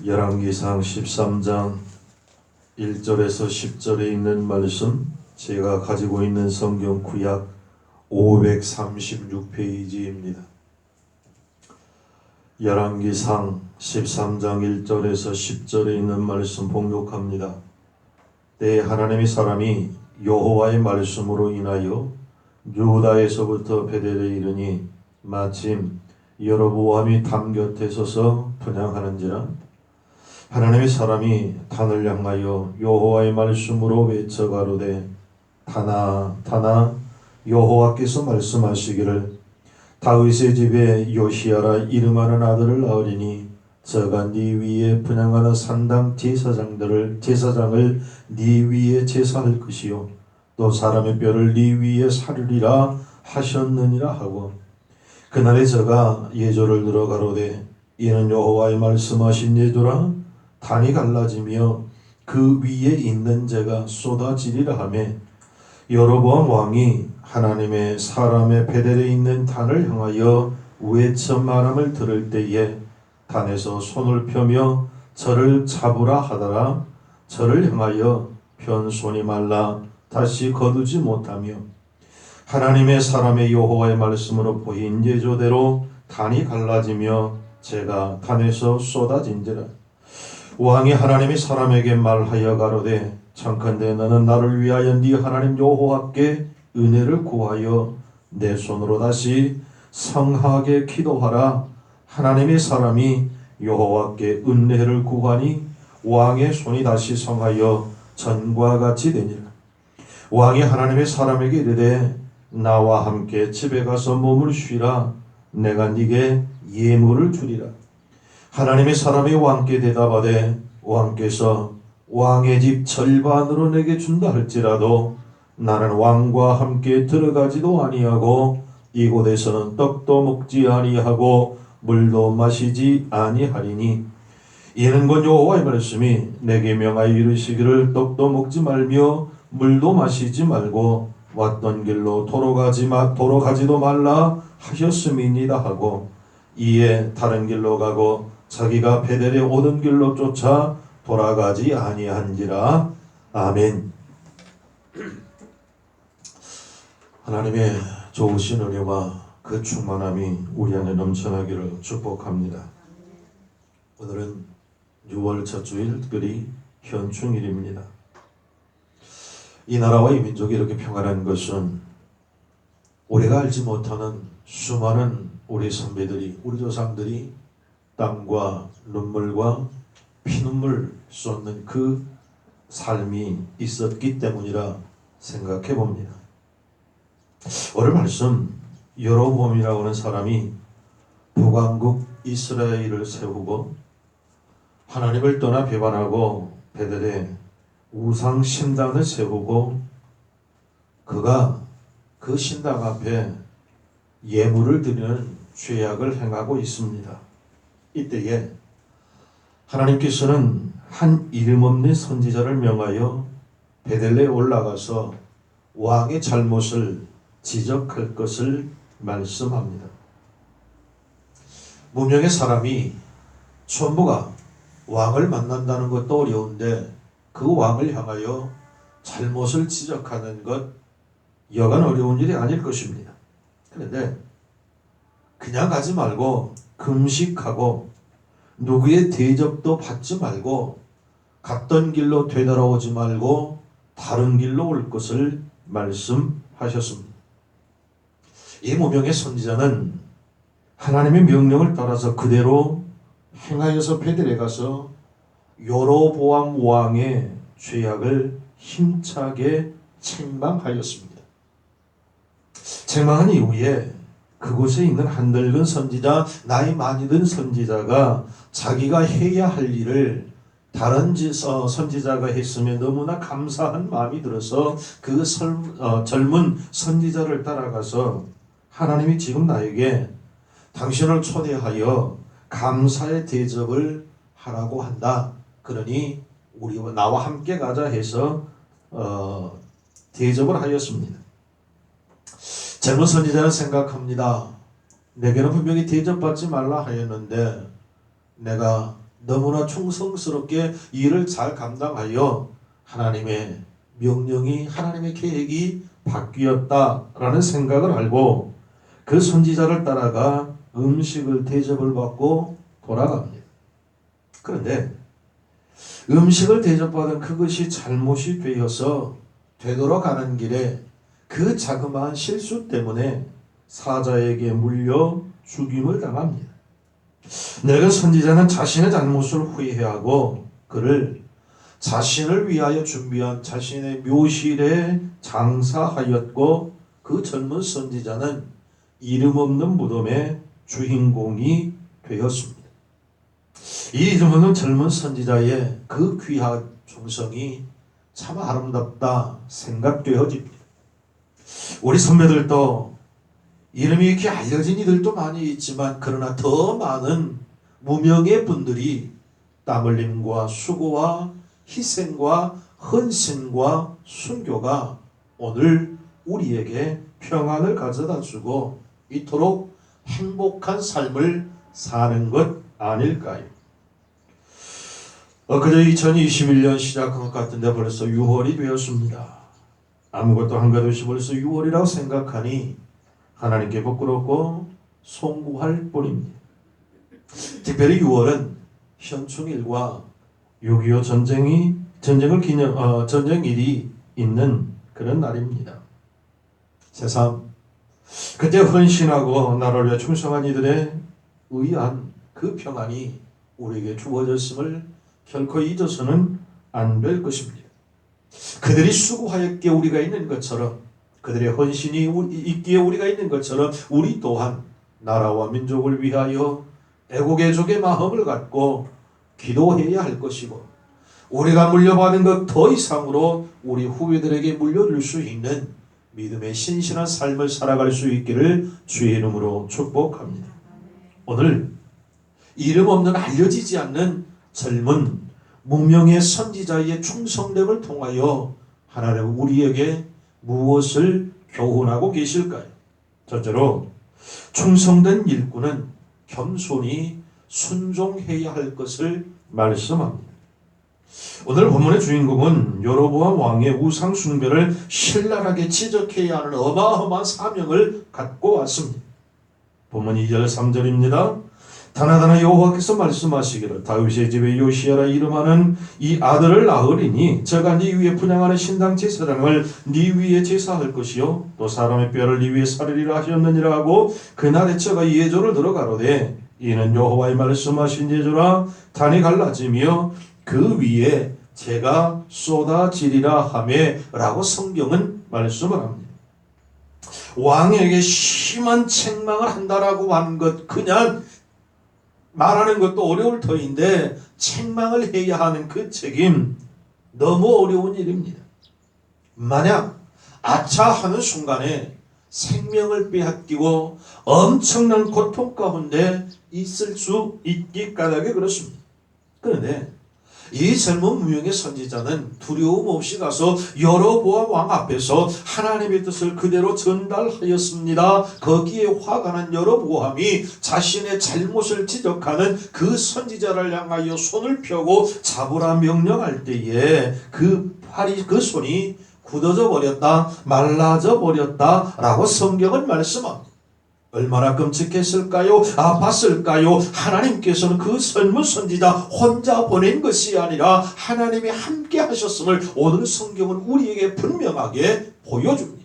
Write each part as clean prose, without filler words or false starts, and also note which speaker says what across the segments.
Speaker 1: 열왕기상 13장 1절에서 10절에 있는 말씀, 제가 가지고 있는 성경 구약 536페이지입니다. 열왕기상 13장 1절에서 10절에 있는 말씀 봉독합니다. 때에 하나님의 사람이 여호와의 말씀으로 인하여 유다에서부터 베델에 이르니 마침 여로보암이 담 곁에 서서 분향하는지라. 하나님의 사람이 단을 향하여 여호와의 말씀으로 외쳐 가로되 단아 단아 여호와께서 말씀하시기를 다윗의 집에 요시야라 이름하는 아들을 낳으리니 저가 네 위에 분향하는 산당 제사장을 네 위에 제사할 것이요 또 사람의 뼈를 네 위에 사르리라 하셨느니라 하고 그날에 저가 예조를 들어 가로되 이는 여호와의 말씀하신 예조라. 단이 갈라지며 그 위에 있는 재가 쏟아지리라 하며 여로보암 왕이 하나님의 사람의 베델에 있는 단을 향하여 외쳐 말함을 들을 때에 단에서 손을 펴며 저를 잡으라 하더라. 저를 향하여 편 손이 말라 다시 거두지 못하며 하나님의 사람의 여호와의 말씀으로 보인 예조대로 단이 갈라지며 재가 단에서 쏟아진지라. 왕이 하나님의 사람에게 말하여 가로되 청컨대 너는 나를 위하여 네 하나님 여호와께 은혜를 구하여 내 손으로 다시 성하게 기도하라. 하나님의 사람이 여호와께 은혜를 구하니 왕의 손이 다시 성하여 전과 같이 되니라. 왕이 하나님의 사람에게 이르되 나와 함께 집에 가서 몸을 쉬라. 내가 네게 예물을 주리라. 하나님의 사람이 왕께 대답하되 왕께서 왕의 집 절반으로 내게 준다 할지라도 나는 왕과 함께 들어가지도 아니하고 이곳에서는 떡도 먹지 아니하고 물도 마시지 아니하리니 이는 곧 여호와의 말씀이 내게 명하여 이르시기를 떡도 먹지 말며 물도 마시지 말고 왔던 길로 돌아가지도 말라 하셨음이니이다 하고 이에 다른 길로 가고 자기가 베델에 오는 길로 쫓아 돌아가지 아니한지라. 아멘. 하나님의 좋으신 은혜와 그 충만함이 우리 안에 넘쳐나기를 축복합니다. 오늘은 6월 첫 주일 특별히 현충일입니다. 이 나라와 이 민족이 이렇게 평안한 것은 우리가 알지 못하는 수많은 우리 선배들이, 우리 조상들이 땀과 눈물과 피눈물 쏟는 그 삶이 있었기 때문이라 생각해 봅니다. 오늘 말씀, 여로보암이라고 하는 사람이 북왕국 이스라엘을 세우고 하나님을 떠나 배반하고 베델에 우상 신당을 세우고 그가 그 신당 앞에 예물을 드리는 죄악을 행하고 있습니다. 이때에 하나님께서는 한 이름 없는 선지자를 명하여 베델레에 올라가서 왕의 잘못을 지적할 것을 말씀합니다. 무명의 사람이 전부가 왕을 만난다는 것도 어려운데 그 왕을 향하여 잘못을 지적하는 것 여간 어려운 일이 아닐 것입니다. 그런데 그냥 가지 말고 금식하고 누구의 대접도 받지 말고 갔던 길로 되돌아오지 말고 다른 길로 올 것을 말씀하셨습니다. 이 무명의 선지자는 하나님의 명령을 따라서 그대로 행하여서 베델에 가서 여로보암 왕의 죄악을 힘차게 책망하였습니다. 책망한 이후에 그곳에 있는 한 늙은 선지자, 나이 많이 든 선지자가 자기가 해야 할 일을 다른 선지자가 했으면 너무나 감사한 마음이 들어서 그 젊은 선지자를 따라가서 하나님이 지금 나에게 당신을 초대하여 감사의 대접을 하라고 한다. 그러니 나와 함께 가자 해서 대접을 하였습니다. 젊은 선지자는 생각합니다. 내게는 분명히 대접받지 말라 하였는데 내가 너무나 충성스럽게 일을 잘 감당하여 하나님의 명령이, 하나님의 계획이 바뀌었다라는 생각을 알고 그 선지자를 따라가 음식을 대접을 받고 돌아갑니다. 그런데 음식을 대접받은 그것이 잘못이 되어서 되돌아가는 길에 그 자그마한 실수 때문에 사자에게 물려 죽임을 당합니다. 늙은 선지자는 자신의 잘못을 후회하고 그를 자신을 위하여 준비한 자신의 묘실에 장사하였고, 그 젊은 선지자는 이름 없는 무덤의 주인공이 되었습니다. 이 이름 없는 젊은 선지자의 그 귀한 종성이 참 아름답다 생각되어집니다. 우리 선배들도 이름이 이렇게 알려진 이들도 많이 있지만, 그러나 더 많은 무명의 분들이 땀 흘림과 수고와 희생과 헌신과 순교가 오늘 우리에게 평안을 가져다 주고 이토록 행복한 삶을 사는 것 아닐까요? 그저 2021년 시작한 것 같은데 벌써 6월이 되었습니다. 아무것도 한가득이 벌써 6월이라고 생각하니 하나님께 부끄럽고 송구할 뿐입니다. 특별히 6월은 현충일과 6.25 전쟁일이 있는 그런 날입니다. 새삼 그때 헌신하고 나라를 위해 충성한 이들의 의한 그 평안이 우리에게 주어졌음을 결코 잊어서는 안 될 것입니다. 그들이 수고하였기에 우리가 있는 것처럼, 그들의 헌신이 있기에 우리가 있는 것처럼 우리 또한 나라와 민족을 위하여 애국애족의 마음을 갖고 기도해야 할 것이고, 우리가 물려받은 것 더 이상으로 우리 후배들에게 물려줄 수 있는 믿음의 신실한 삶을 살아갈 수 있기를 주의 이름으로 축복합니다. 오늘 이름 없는, 알려지지 않는 젊은 무명의 선지자의 충성됨을 통하여 하나님 우리에게 무엇을 교훈하고 계실까요? 첫째로, 충성된 일꾼은 겸손히 순종해야 할 것을 말씀합니다. 오늘 본문의 주인공은 여로보암 왕의 우상 숭배를 신랄하게 지적해야 하는 어마어마한 사명을 갖고 왔습니다. 본문 2절 3절입니다. 다나다나 여호와께서 말씀하시기를 다윗의 집에 요시야라 이름하는 이 아들을 낳으리니 저가 네 위에 분향하는 신당 제사장을 네 위에 제사할 것이요 또 사람의 뼈를 네 위에 사르리라 하셨느니라 하고, 그날에 저가 예조를 들어가로되 이는 여호와의 말씀하신 예조라, 단이 갈라지며 그 위에 재가 쏟아지리라 하매 라고 성경은 말씀을 합니다. 왕에게 심한 책망을 한다라고 하는 것, 그냥 말하는 것도 어려울 터인데 책망을 해야 하는 그 책임, 너무 어려운 일입니다. 만약 아차 하는 순간에 생명을 빼앗기고 엄청난 고통 가운데 있을 수 있기 까닭에 그렇습니다. 그런데 이 젊은 무명의 선지자는 두려움 없이 가서 여로보암 왕 앞에서 하나님의 뜻을 그대로 전달하였습니다. 거기에 화가 난 여로보암이 자신의 잘못을 지적하는 그 선지자를 향하여 손을 펴고 잡으라 명령할 때에 그 손이 굳어져 버렸다, 말라져 버렸다 라고 성경은 말씀합니다. 얼마나 끔찍했을까요? 아팠을까요? 하나님께서는 그 젊은 선지자 혼자 보낸 것이 아니라 하나님이 함께 하셨음을 오늘 성경은 우리에게 분명하게 보여줍니다.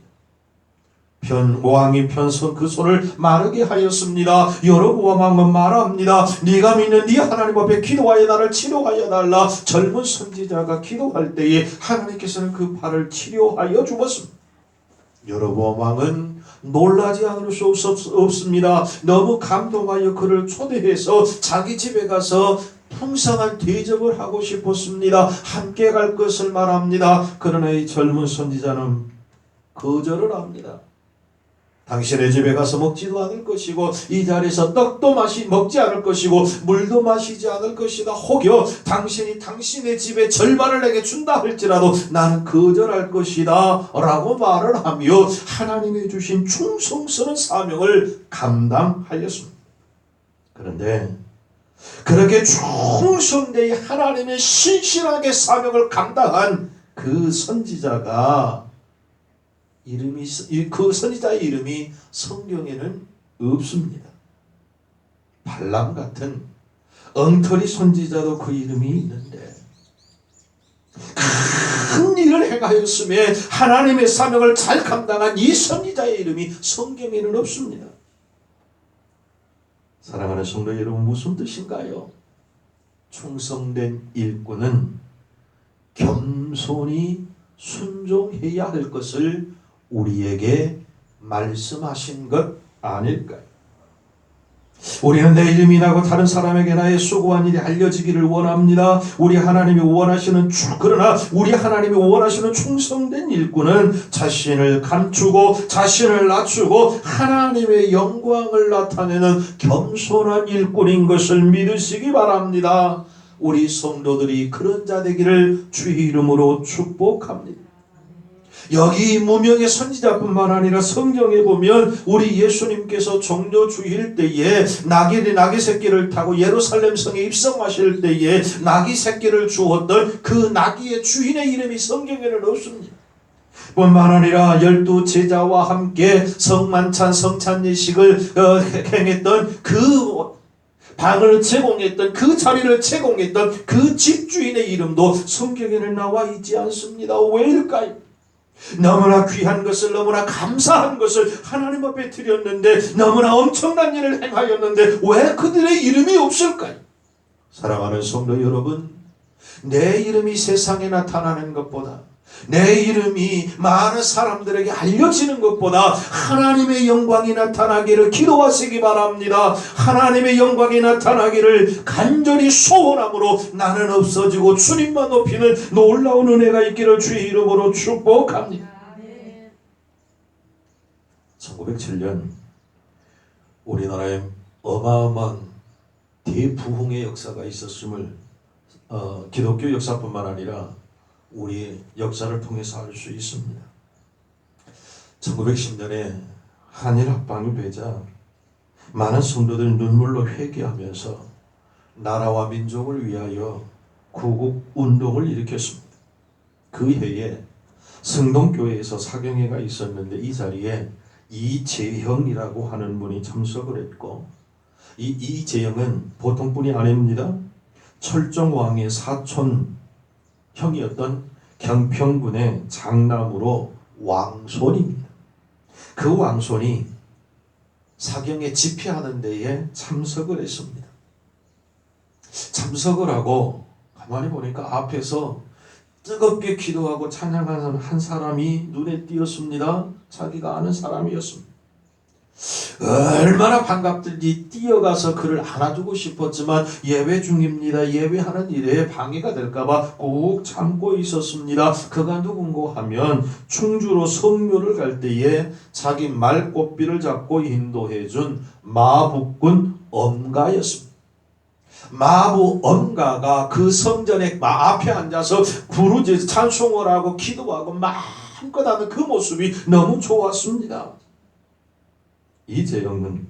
Speaker 1: 왕이 편선 그 손을 마르게 하였습니다. 여로보암 왕은 말합니다. 네가 믿는 네 하나님 앞에 기도하여 나를 치료하여 달라. 젊은 선지자가 기도할 때에 하나님께서는 그 발을 치료하여 주었습니다. 여로보암 왕은 놀라지 않을 수 없습니다. 너무 감동하여 그를 초대해서 자기 집에 가서 풍성한 대접을 하고 싶었습니다. 함께 갈 것을 말합니다. 그러나 이 젊은 선지자는 거절을 합니다. 당신의 집에 가서 먹지도 않을 것이고 이 자리에서 떡도 먹지 않을 것이고 물도 마시지 않을 것이다. 혹여 당신이 당신의 집의 절반을 내게 준다 할지라도 나는 거절할 것이다 라고 말을 하며 하나님이 주신 충성스러운 사명을 감당하였습니다. 그런데 그렇게 충성되이 하나님의 신실하게 사명을 감당한 그 선지자가 그 선지자의 이름이 성경에는 없습니다. 발람 같은 엉터리 선지자도 그 이름이 있는데 큰 일을 행하였음에 하나님의 사명을 잘 감당한 이 선지자의 이름이 성경에는 없습니다. 사랑하는 성도 여러분, 무슨 뜻인가요? 충성된 일꾼은 겸손히 순종해야 할 것을 우리에게 말씀하신 것 아닐까요? 우리는 내 이름이 나고 다른 사람에게 나의 수고한 일이 알려지기를 원합니다. 그러나 우리 하나님이 원하시는 충성된 일꾼은 자신을 감추고 자신을 낮추고 하나님의 영광을 나타내는 겸손한 일꾼인 것을 믿으시기 바랍니다. 우리 성도들이 그런 자 되기를 주의 이름으로 축복합니다. 여기 무명의 선지자뿐만 아니라 성경에 보면 우리 예수님께서 종려 주일 때에 나귀 새끼를 타고 예루살렘 성에 입성하실 때에 나귀 새끼를 주었던 그 나귀의 주인의 이름이 성경에는 없습니다. 뿐만 아니라 12 제자와 함께 성만찬 성찬 예식을 행했던 그 방을 제공했던 그 자리를 제공했던 그 집주인의 이름도 성경에는 나와 있지 않습니다. 왜일까요? 너무나 귀한 것을, 너무나 감사한 것을 하나님 앞에 드렸는데, 너무나 엄청난 일을 행하였는데 왜 그들의 이름이 없을까요? 사랑하는 성도 여러분, 내 이름이 세상에 나타나는 것보다, 내 이름이 많은 사람들에게 알려지는 것보다 하나님의 영광이 나타나기를 기도하시기 바랍니다. 하나님의 영광이 나타나기를 간절히 소원함으로 나는 없어지고 주님만 높이는 놀라운 은혜가 있기를 주의 이름으로 축복합니다. 1907년 우리나라에 어마어마한 대부흥의 역사가 있었음을 기독교 역사뿐만 아니라 우리 역사를 통해서 알 수 있습니다. 1910년에 한일 합방이 되자 많은 성도들이 눈물로 회개하면서 나라와 민족을 위하여 구국운동을 일으켰습니다. 그 해에 성동교회에서 사경회가 있었는데 이 자리에 이재형이라고 하는 분이 참석을 했고, 이 이재형은 보통 분이 아닙니다. 철종왕의 사촌 형이었던 경평군의 장남으로 왕손입니다. 그 왕손이 사경에 집회하는 데에 참석을 했습니다. 참석을 하고 가만히 보니까 앞에서 뜨겁게 기도하고 찬양하는 한 사람이 눈에 띄었습니다. 자기가 아는 사람이었습니다. 얼마나 반갑든지 뛰어가서 그를 안아주고 싶었지만 예배 중입니다. 예배하는 일에 방해가 될까봐 꼭 참고 있었습니다. 그가 누군가 하면 충주로 성묘를 갈 때에 자기 말꽃비를 잡고 인도해준 마북군 엄가였습니다. 마부 엄가가 그 성전의 앞에 앉아서 부르짖 찬송을 하고 기도하고 마음껏 하는 그 모습이 너무 좋았습니다. 이재영은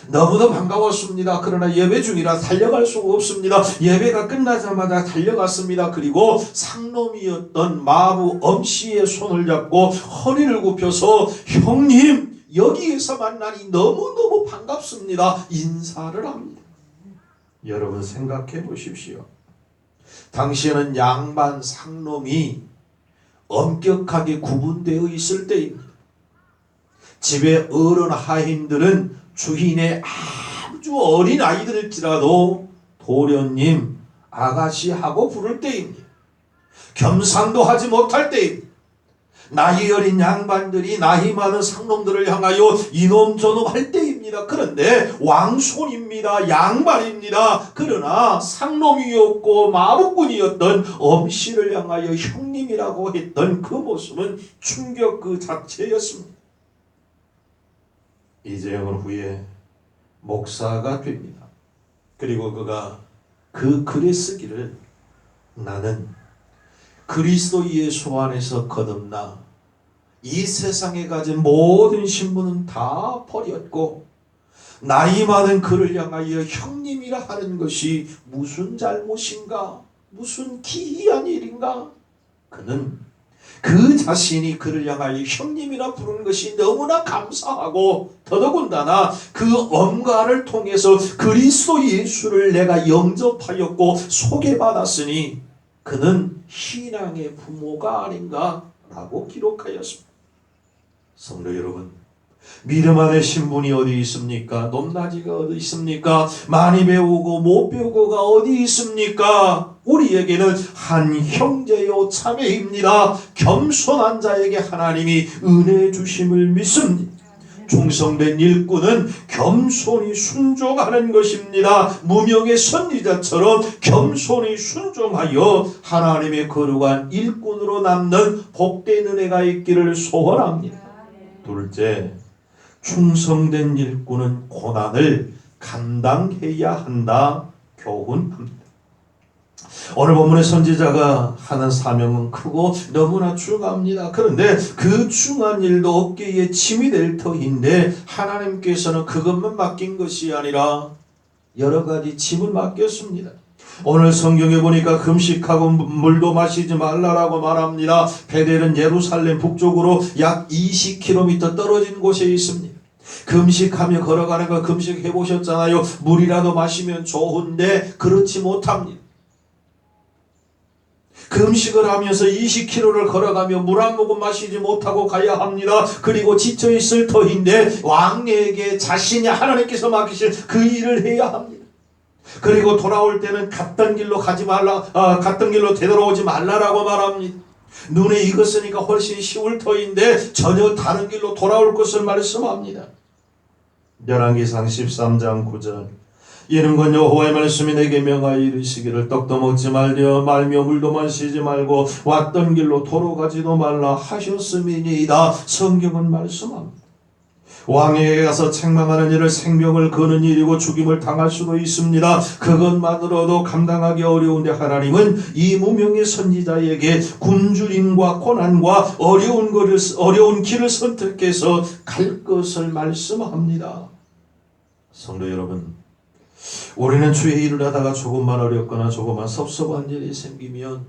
Speaker 1: 너무도 반가웠습니다. 그러나 예배 중이라 달려갈 수가 없습니다. 예배가 끝나자마자 달려갔습니다. 그리고 상놈이었던 마부 엄씨의 손을 잡고 허리를 굽혀서 형님 여기에서 만나니 너무너무 반갑습니다. 인사를 합니다. 여러분 생각해 보십시오. 당시에는 양반 상놈이 엄격하게 구분되어 있을 때입니다. 집의 어른 하인들은 주인의 아주 어린 아이들일지라도 도련님, 아가씨하고 부를 때입니다. 겸상도 하지 못할 때입니다. 나이 어린 양반들이 나이 많은 상놈들을 향하여 이놈 저놈 할 때입니다. 그런데 왕손입니다. 양반입니다. 그러나 상놈이었고 마북군이었던 엄씨를 향하여 형님이라고 했던 그 모습은 충격 그 자체였습니다. 이재영은 후에 목사가 됩니다. 그리고 그가 그 글에 쓰기를 나는 그리스도 예수 안에서 거듭나 이 세상에 가진 모든 신분은 다 버렸고 나이 많은 그를 향하여 형님이라 하는 것이 무슨 잘못인가? 무슨 기이한 일인가? 그는 그 자신이 그를 향하여 형님이라 부르는 것이 너무나 감사하고 더더군다나 그 엄가를 통해서 그리스도 예수를 내가 영접하였고 소개받았으니 그는 신앙의 부모가 아닌가 라고 기록하였습니다. 성도 여러분, 믿음 안에 신분이 어디 있습니까? 높낮이가 어디 있습니까? 많이 배우고 못 배우고가 어디 있습니까? 우리에게는 한 형제요 자매입니다. 겸손한 자에게 하나님이 은혜 주심을 믿습니다. 충성된 일꾼은 겸손히 순종하는 것입니다. 무명의 선지자처럼 겸손히 순종하여 하나님의 거룩한 일꾼으로 남는 복된 은혜가 있기를 소원합니다. 둘째, 충성된 일꾼은 고난을 감당해야 한다. 교훈합니다. 오늘 본문의 선지자가 하는 사명은 크고 너무나 중요합니다. 그런데 그 중요한 일도 어깨에 짐이 될 터인데 하나님께서는 그것만 맡긴 것이 아니라 여러 가지 짐을 맡겼습니다. 오늘 성경에 보니까 금식하고 물도 마시지 말라라고 말합니다. 베델은 예루살렘 북쪽으로 약 20km 떨어진 곳에 있습니다. 금식하며 걸어가는 거 금식해 보셨잖아요. 물이라도 마시면 좋은데 그렇지 못합니다. 금식을 하면서 20km를 걸어가며 물 한 모금 마시지 못하고 가야 합니다. 그리고 지쳐있을 터인데 왕에게 자신이 하나님께서 맡기신 그 일을 해야 합니다. 그리고 돌아올 때는 갔던 길로 가지 말라, 갔던 길로 되돌아오지 말라라고 말합니다. 눈에 익었으니까 훨씬 쉬울 터인데 전혀 다른 길로 돌아올 것을 말씀합니다. 열왕기상 13장 9절 이른건 여호와의 말씀이 내게 명하여 이르시기를 떡도 먹지 말며 물도 마시지 말고 왔던 길로 돌아가지도 말라 하셨음이니이다. 성경은 말씀합니다. 왕에게 가서 책망하는 일을 생명을 거는 일이고 죽임을 당할 수도 있습니다. 그것만으로도 감당하기 어려운데 하나님은 이 무명의 선지자에게 굶주림과 고난과 어려운 길을 선택해서 갈 것을 말씀합니다. 성도 여러분, 우리는 주의 일을 하다가 조금만 어렵거나 조금만 섭섭한 일이 생기면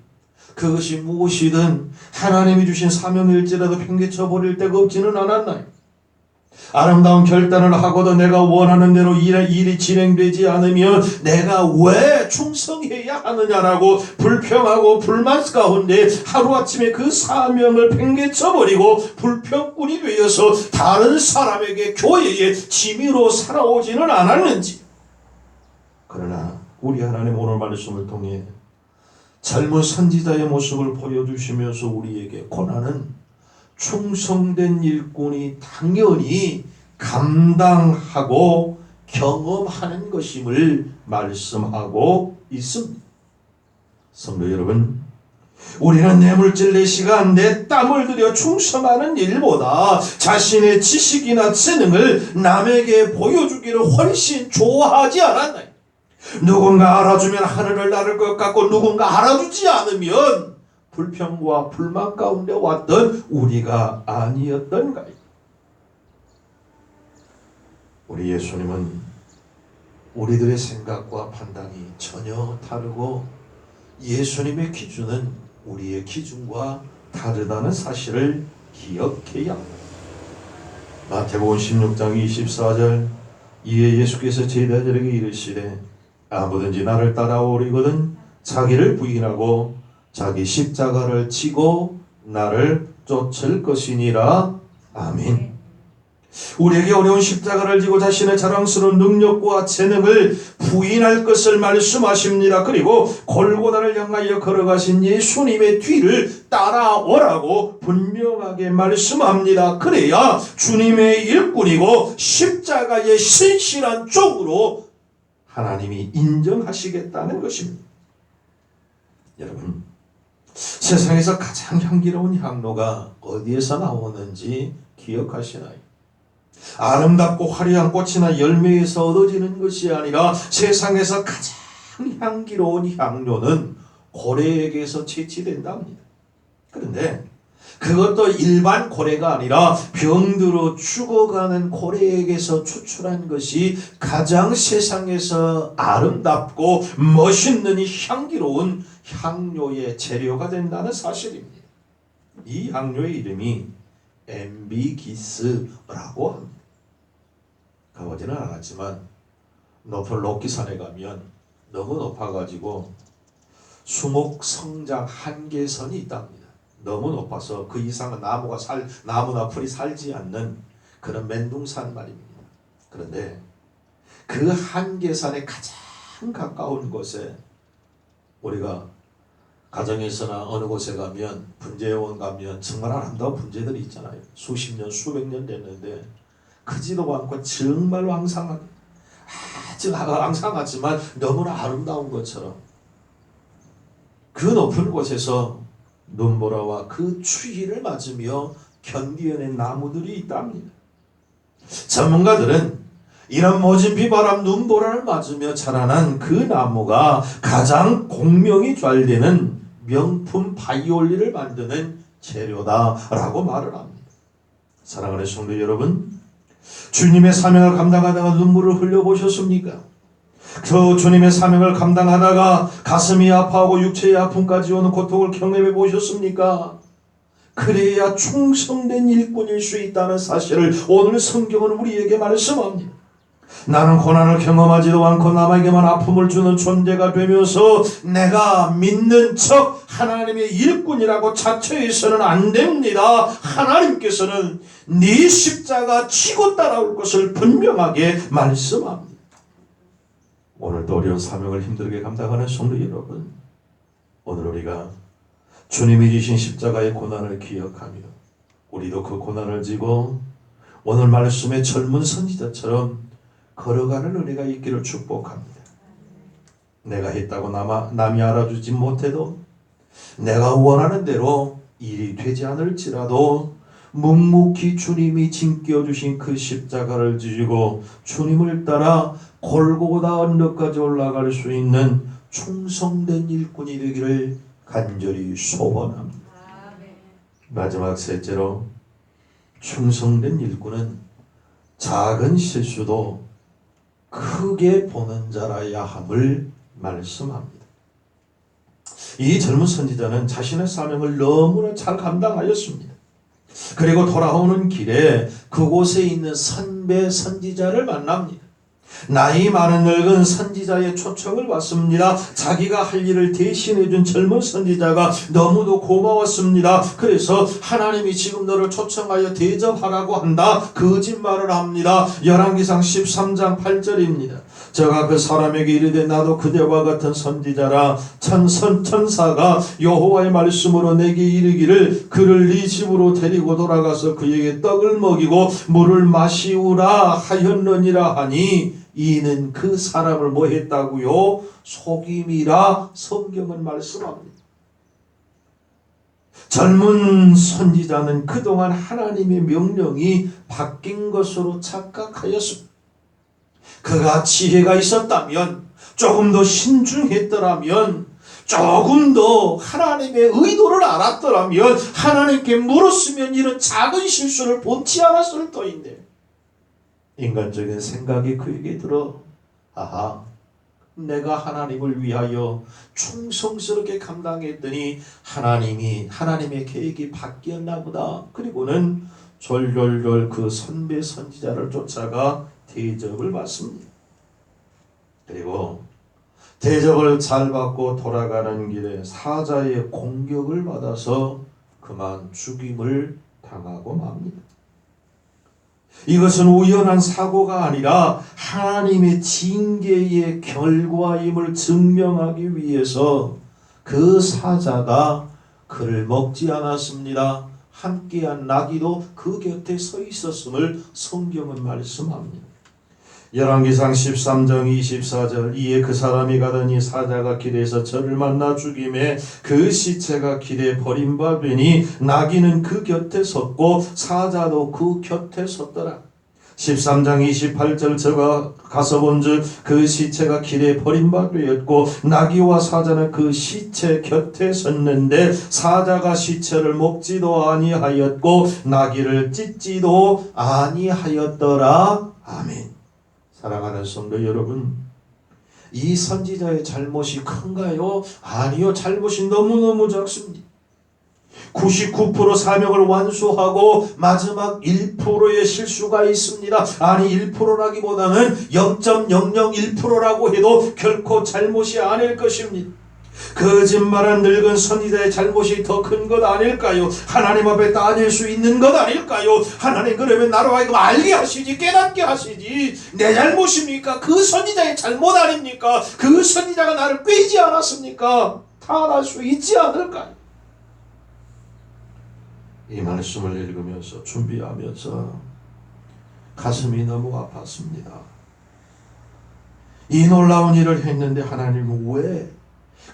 Speaker 1: 그것이 무엇이든 하나님이 주신 사명일지라도 팽개쳐 버릴 데가 없지는 않았나요? 아름다운 결단을 하고도 내가 원하는 대로 일이 진행되지 않으면 내가 왜 충성해야 하느냐라고 불평하고 불만 가운데 하루아침에 그 사명을 팽개쳐버리고 불평꾼이 되어서 다른 사람에게 교회의 짐으로 살아오지는 않았는지. 그러나 우리 하나님 오늘 말씀을 통해 젊은 선지자의 모습을 보여주시면서 우리에게 고난은 충성된 일꾼이 당연히 감당하고 경험하는 것임을 말씀하고 있습니다. 성도 여러분, 우리는 내 물질, 내 시간, 내 땀을 들여 충성하는 일보다 자신의 지식이나 재능을 남에게 보여주기를 훨씬 좋아하지 않았나요? 누군가 알아주면 하늘을 나를 것 같고 누군가 알아주지 않으면 불평과 불만 가운데 왔던 우리가 아니었던가요? 우리 예수님은 우리들의 생각과 판단이 전혀 다르고 예수님의 기준은 우리의 기준과 다르다는 사실을 기억해야 합니다. 마태복음 16장 24절 이에 예수께서 제자들에게 이르시되 아무든지 나를 따라오려거든 자기를 부인하고 자기 십자가를 지고 나를 쫓을 것이니라. 아멘. 우리에게 어려운 십자가를 지고 자신의 자랑스러운 능력과 재능을 부인할 것을 말씀하십니다. 그리고 골고다를 향하여 걸어가신 예수님의 뒤를 따라오라고 분명하게 말씀합니다. 그래야 주님의 일꾼이고 십자가의 신실한 종으로 하나님이 인정하시겠다는 것입니다. 여러분, 세상에서 가장 향기로운 향로가 어디에서 나오는지 기억하시나요? 아름답고 화려한 꽃이나 열매에서 얻어지는 것이 아니라 세상에서 가장 향기로운 향료는 고래에게서 채취된답니다. 그런데 그것도 일반 고래가 아니라 병들어 죽어가는 고래에게서 추출한 것이 가장 세상에서 아름답고 멋있는 향기로운 향료의 재료가 된다는 사실입니다. 이 향료의 이름이 엠비기스라고 합니다. 가보지는 않았지만 높은 로키산에 가면 너무 높아가지고 수목 성장 한계선이 있답니다. 너무 높아서 그 이상은 나무나 풀이 살지 않는 그런 맨둥산 말입니다. 그런데 그 한계산에 가장 가까운 곳에 우리가 가정에서나 어느 곳에 가면 분재원 가면 정말 아름다운 분재들이 있잖아요. 수십 년 수백 년 됐는데 크지도 않고 정말 왕성하게 아주 왕성하지만 너무나 아름다운 것처럼 그 높은 곳에서 눈보라와 그 추위를 맞으며 견디어낸 나무들이 있답니다. 전문가들은 이런 모진 비바람 눈보라를 맞으며 자라난 그 나무가 가장 공명이 잘 되는 명품 바이올린을 만드는 재료다라고 말을 합니다. 사랑하는 성도 여러분, 주님의 사명을 감당하다가 눈물을 흘려보셨습니까? 저 주님의 사명을 감당하다가 가슴이 아파하고 육체의 아픔까지 오는 고통을 경험해 보셨습니까? 그래야 충성된 일꾼일 수 있다는 사실을 오늘 성경은 우리에게 말씀합니다. 나는 고난을 경험하지도 않고 남에게만 아픔을 주는 존재가 되면서 내가 믿는 척 하나님의 일꾼이라고 자처해서는 안 됩니다. 하나님께서는 네 십자가 지고 따라올 것을 분명하게 말씀합니다. 오늘도 어려운 사명을 힘들게 감당하는 성도 여러분, 오늘 우리가 주님이 주신 십자가의 고난을 기억하며 우리도 그 고난을 지고 오늘 말씀의 젊은 선지자처럼 걸어가는 은혜가 있기를 축복합니다. 내가 했다고 남이 알아주지 못해도 내가 원하는 대로 일이 되지 않을지라도 묵묵히 주님이 짐겨주신 그 십자가를 지고 주님을 따라 골고다 언덕까지 올라갈 수 있는 충성된 일꾼이 되기를 간절히 소원합니다. 마지막 셋째로, 충성된 일꾼은 작은 실수도 크게 보는 자라야 함을 말씀합니다. 이 젊은 선지자는 자신의 사명을 너무나 잘 감당하였습니다. 그리고 돌아오는 길에 그곳에 있는 선배 선지자를 만납니다. 나이 많은 늙은 선지자의 초청을 받습니다. 자기가 할 일을 대신해준 젊은 선지자가 너무도 고마웠습니다. 그래서 하나님이 지금 너를 초청하여 대접하라고 한다, 거짓말을 합니다. 열왕기상 13장 8절입니다. 저가 그 사람에게 이르되 나도 그대와 같은 선지자라. 천사가 여호와의 말씀으로 내게 이르기를 그를 네 집으로 데리고 돌아가서 그에게 떡을 먹이고 물을 마시우라 하였느니라 하니, 이는 그 사람을 뭐 했다고요? 속임이라 성경은 말씀합니다. 젊은 선지자는 그동안 하나님의 명령이 바뀐 것으로 착각하였습니다. 그가 지혜가 있었다면, 조금 더 신중했더라면, 조금 더 하나님의 의도를 알았더라면, 하나님께 물었으면 이런 작은 실수를 본치 않았을 터인데, 인간적인 생각이 그에게 들어, 아하, 내가 하나님을 위하여 충성스럽게 감당했더니 하나님의 계획이 바뀌었나 보다. 그리고는 졸졸졸 그 선배 선지자를 쫓아가 대접을 받습니다. 그리고 대접을 잘 받고 돌아가는 길에 사자의 공격을 받아서 그만 죽임을 당하고 맙니다. 이것은 우연한 사고가 아니라 하나님의 징계의 결과임을 증명하기 위해서 그 사자가 그를 먹지 않았습니다. 함께한 나귀도 그 곁에 서 있었음을 성경은 말씀합니다. 열왕기상 13장 24절, 이에 그 사람이 가더니 사자가 길에서 저를 만나 죽임에 그 시체가 길에 버림받으니 나귀는 그 곁에 섰고 사자도 그 곁에 섰더라. 13장 28절 제가 가서 본즉 그 시체가 길에 버림받되었고 나귀와 사자는 그 시체 곁에 섰는데 사자가 시체를 먹지도 아니하였고 나귀를 찢지도 아니하였더라. 아멘. 사랑하는 성도 여러분, 이 선지자의 잘못이 큰가요? 아니요, 잘못이 너무너무 작습니다. 99% 사명을 완수하고 마지막 1%의 실수가 있습니다. 아니 1%라기보다는 0.001%라고 해도 결코 잘못이 아닐 것입니다. 거짓말한 늙은 선지자의 잘못이 더 큰 것 아닐까요? 하나님 앞에 따질 수 있는 것 아닐까요? 하나님 그러면 나로 하여금 알게 하시지, 깨닫게 하시지. 내 잘못입니까? 그 선지자의 잘못 아닙니까? 그 선지자가 나를 꿰지 않았습니까? 타안할 수 있지 않을까요? 이 말씀을 읽으면서 준비하면서 가슴이 너무 아팠습니다. 이 놀라운 일을 했는데 하나님은 왜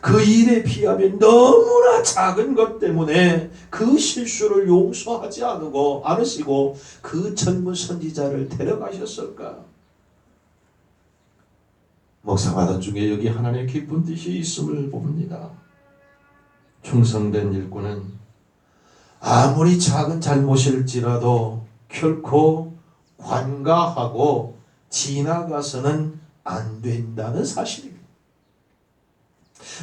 Speaker 1: 그 일에 비하면 너무나 작은 것 때문에 그 실수를 용서하지 않으시고 그 젊은 선지자를 데려가셨을까? 목사받은 중에 여기 하나님의 깊은 뜻이 있음을 봅니다. 충성된 일꾼은 아무리 작은 잘못일지라도 결코 관가하고 지나가서는 안 된다는 사실입니다.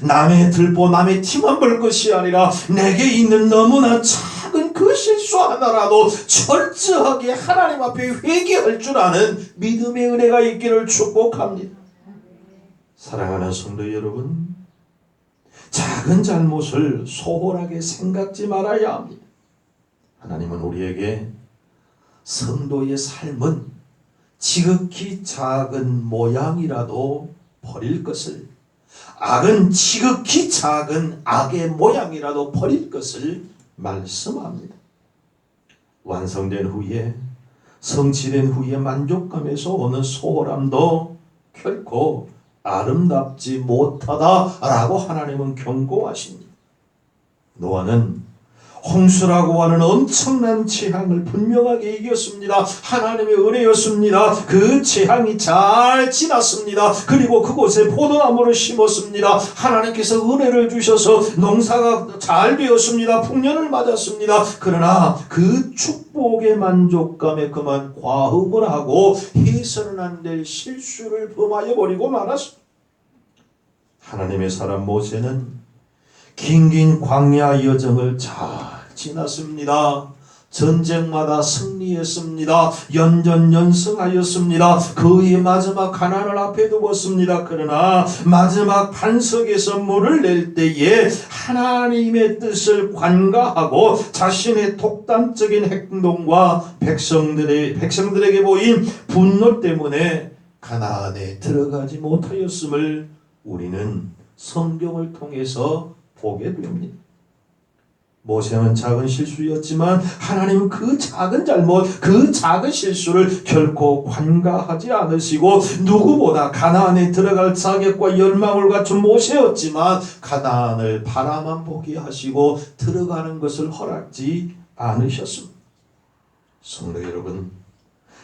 Speaker 1: 남의 들보 남의 티만 볼 것이 아니라 내게 있는 너무나 작은 그 실수 하나라도 철저하게 하나님 앞에 회개할 줄 아는 믿음의 은혜가 있기를 축복합니다. 사랑하는 성도 여러분, 작은 잘못을 소홀하게 생각지 말아야 합니다. 하나님은 우리에게 성도의 삶은 지극히 작은 모양이라도 버릴 것을, 악은 지극히 작은 악의 모양이라도 버릴 것을 말씀합니다. 완성된 후에, 성취된 후에 만족감에서 오는 소홀함도 결코 아름답지 못하다라고 하나님은 경고하십니다. 노아는 홍수라고 하는 엄청난 재앙을 분명하게 이겼습니다. 하나님의 은혜였습니다. 그 재앙이 잘 지났습니다. 그리고 그곳에 포도나무를 심었습니다. 하나님께서 은혜를 주셔서 농사가 잘 되었습니다. 풍년을 맞았습니다. 그러나 그 축복의 만족감에 그만 과음을 하고 해서는 안 될 실수를 범하여 버리고 말았습니다. 하나님의 사람 모세는 긴긴 광야 여정을 잘 지났습니다. 전쟁마다 승리했습니다. 연전연승하였습니다. 그의 마지막 가난을 앞에 두었습니다. 그러나 마지막 반석에서 물을 낼 때에 하나님의 뜻을 관가하고 자신의 독단적인 행동과 백성들에게 보인 분노 때문에 가나안에 들어가지 못하였음을 우리는 성경을 통해서 보게 됩니다. 모세는 작은 실수였지만 하나님은 그 작은 잘못, 그 작은 실수를 결코 관가하지 않으시고 누구보다 가나안에 들어갈 자격과 열망을 갖춘 모세였지만 가나안을 바라만 보게 하시고 들어가는 것을 허락지 않으셨습니다. 성도 여러분,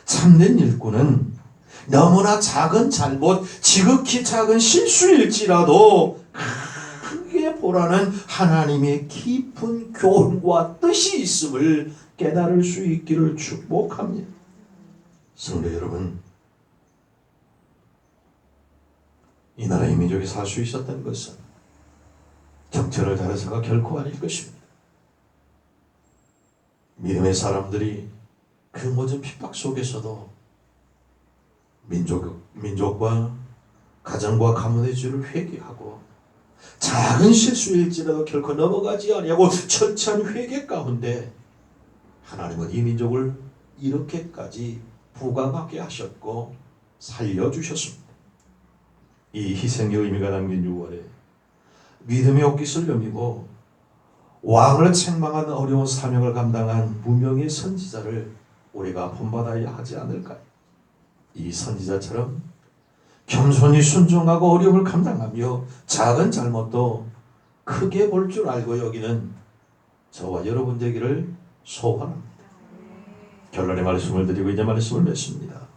Speaker 1: 참된 일꾼은 너무나 작은 잘못, 지극히 작은 실수일지라도 크게 보라는 하나님의 깊은 교훈과 뜻이 있음을 깨달을 수 있기를 축복합니다. 성도 여러분, 이 나라의 민족이 살 수 있었던 것은 정체를 잘해서가 결코 아닐 것입니다. 믿음의 사람들이 그 모든 핍박 속에서도 민족과 가정과 가문의 죄를 회개하고 작은 실수일지라도 결코 넘어가지 아니하고 철저한 회개 가운데 하나님은 이 민족을 이렇게까지 부강하게 하셨고 살려주셨습니다. 이 희생의 의미가 담긴 6월에 믿음의 옷깃을 여미고 왕을 책망하는 어려운 사명을 감당한 무명의 선지자를 우리가 본받아야 하지 않을까요? 이 선지자처럼 겸손히 순종하고 어려움을 감당하며 작은 잘못도 크게 볼 줄 알고 여기는 저와 여러분 되기를 소원합니다. 결론의 말씀을 드리고 이제 말씀을 맺습니다.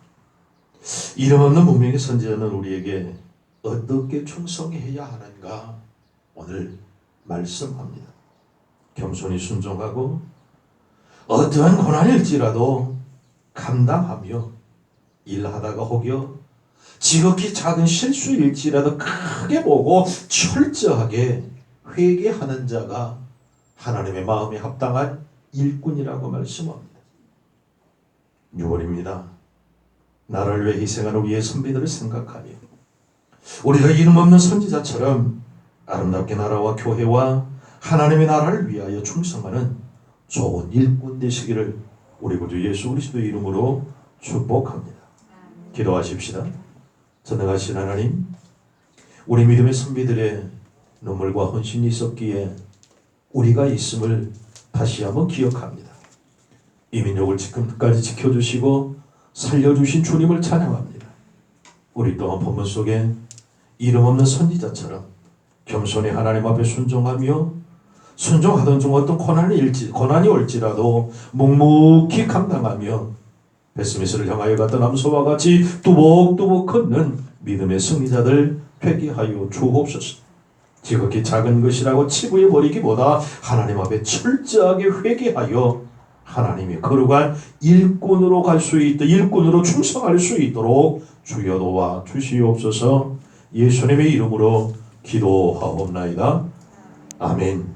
Speaker 1: 이름 없는 무명의 선지자는 우리에게 어떻게 충성해야 하는가 오늘 말씀합니다. 겸손히 순종하고 어떠한 고난일지라도 감당하며 일하다가 혹여 지극히 작은 실수일지라도 크게 보고 철저하게 회개하는 자가 하나님의 마음에 합당한 일꾼이라고 말씀합니다. 6월입니다. 나를 위해 희생하는 우리의 선비들을 생각하며 우리가 이름 없는 선지자처럼 아름답게 나라와 교회와 하나님의 나라를 위하여 충성하는 좋은 일꾼 되시기를 우리 구주 예수 그리스도의 이름으로 축복합니다. 기도하십시다. 전능하신 하나님, 우리 믿음의 선비들의 눈물과 헌신이 있었기에 우리가 있음을 다시 한번 기억합니다. 이 민족을 지금까지 지켜주시고 살려주신 주님을 찬양합니다. 우리 또한 본문 속에 이름 없는 선지자처럼 겸손히 하나님 앞에 순종하며 순종하던 중 어떤 고난이 올지라도 묵묵히 감당하며 베스미스를 향하여 갔던 암소와 같이 뚜벅뚜벅 걷는 믿음의 승리자들 되게 하여 주옵소서. 지극히 작은 것이라고 치부해 버리기보다 하나님 앞에 철저하게 회개하여 하나님이 거룩한 일꾼으로 갈 수 있도록 일꾼으로 충성할 수 있도록 주여 도와 주시옵소서. 예수님의 이름으로 기도하옵나이다. 아멘.